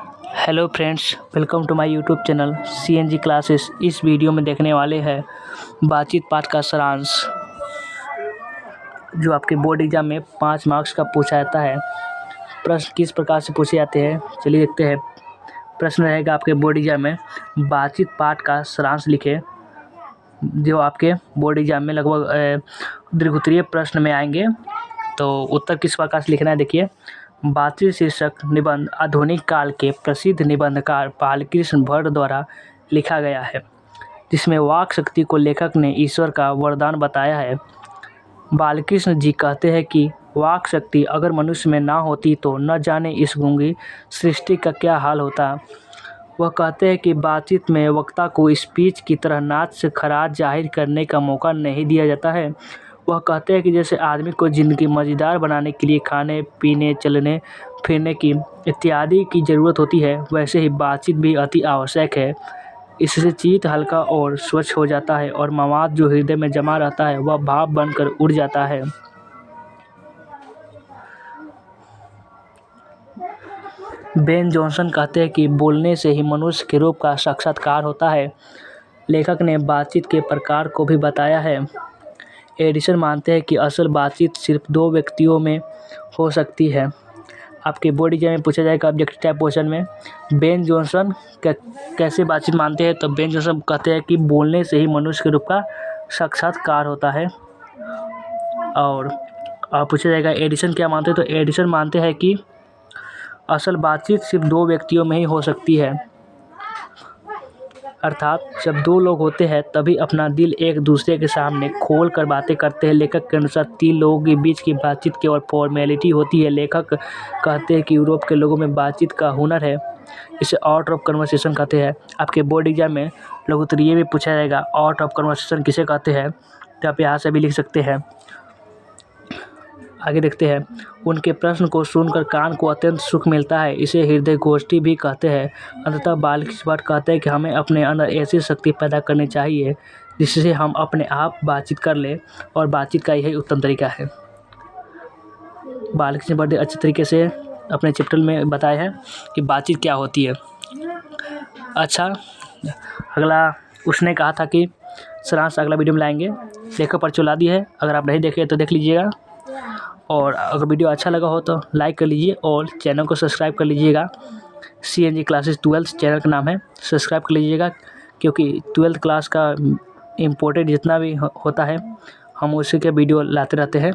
Hello friends, welcome to my YouTube channel CNG classes. इस video में देखने वाले हैं बातचीत पाठ का सारांश, जो आपके बोर्ड एग्जाम में 5 मार्क्स का पूछा जाता है। प्रश्न किस प्रकार से पूछे जाते हैं, चलिए देखते हैं। प्रश्न रहेगा आपके बोर्ड एग्जाम में, बातचीत पाठ का सारांश लिखे। जो आपके बोर्ड एग्जाम में लगभग दीर्घोत्तरीय प्रश्न में आएंगे। तो उत्तर किस प्रकार से लिखना है, देखिए। बातचीत शीर्षक निबंध आधुनिक काल के प्रसिद्ध निबंधकार बालकृष्ण भट्ट द्वारा लिखा गया है, जिसमें वाक शक्ति को लेखक ने ईश्वर का वरदान बताया है। बालकृष्ण जी कहते हैं कि वाक शक्ति अगर मनुष्य में ना होती तो न जाने इस गूंगी सृष्टि का क्या हाल होता। वह कहते हैं कि बातचीत में वक्ता को स्पीच की तरह नाच से खराज जाहिर करने का मौका नहीं दिया जाता है। वह कहते हैं कि जैसे आदमी को ज़िंदगी मज़ेदार बनाने के लिए खाने पीने, चलने फिरने की इत्यादि की ज़रूरत होती है, वैसे ही बातचीत भी अति आवश्यक है। इससे चित्त हल्का और स्वच्छ हो जाता है और मवाद जो हृदय में जमा रहता है वह भाव बनकर उड़ जाता है। बेन जॉनसन कहते हैं कि बोलने से ही मनुष्य के रूप का साक्षात्कार होता है। लेखक ने बातचीत के प्रकार को भी बताया है। एडिसन मानते हैं कि असल बातचीत सिर्फ 2 व्यक्तियों में हो सकती है। आपके बोर्ड एग्जाम में पूछा जाएगा ऑब्जेक्टिव टाइप क्वेश्चन में, बेन जॉनसन कैसे बातचीत मानते हैं। तो बेन जॉनसन कहते हैं कि बोलने से ही मनुष्य के रूप का साक्षात्कार होता है। और पूछा जाएगा एडिसन क्या मानते हैं। तो एडिसन मानते हैं कि असल बातचीत सिर्फ 2 व्यक्तियों में ही हो सकती है, अर्थात जब 2 लोग होते हैं तभी अपना दिल एक दूसरे के सामने खोल कर बातें करते हैं। लेखक के अनुसार 3 लोगों के बीच की बातचीत केवल फॉर्मेलिटी होती है। लेखक कहते हैं कि यूरोप के लोगों में बातचीत का हुनर है, इसे आर्ट ऑफ कन्वर्सेशन कहते हैं। आपके बोर्ड एग्जाम में लघुत्तरीय में पूछा जाएगा आर्ट ऑफ कन्वर्सेशन किसे कहते हैं, तो आप यहाँ से भी लिख सकते हैं। आगे देखते हैं। उनके प्रश्न को सुनकर कान को अत्यंत सुख मिलता है, इसे हृदय गोष्ठी भी कहते हैं। अंततः बालकृष्ण भट्ट कहते हैं कि हमें अपने अंदर ऐसी शक्ति पैदा करनी चाहिए जिससे हम अपने आप बातचीत कर लें, और बातचीत का यही उत्तम तरीका है। बालकृष्ण भट्ट ने अच्छे तरीके से अपने चैप्टर में बताया है कि बातचीत क्या होती है। अच्छा, अगला उसने कहा था कि सारांश अगला वीडियो में लाएंगे। लेखक पर चला दी है, अगर आप नहीं देखे तो देख लीजिएगा। और अगर वीडियो अच्छा लगा हो तो लाइक कर लीजिए और चैनल को सब्सक्राइब कर लीजिएगा। CNG क्लासेस 12th चैनल का नाम है, सब्सक्राइब कर लीजिएगा, क्योंकि 12th क्लास का इम्पोर्टेंट जितना भी होता है हम उसी के वीडियो लाते रहते हैं।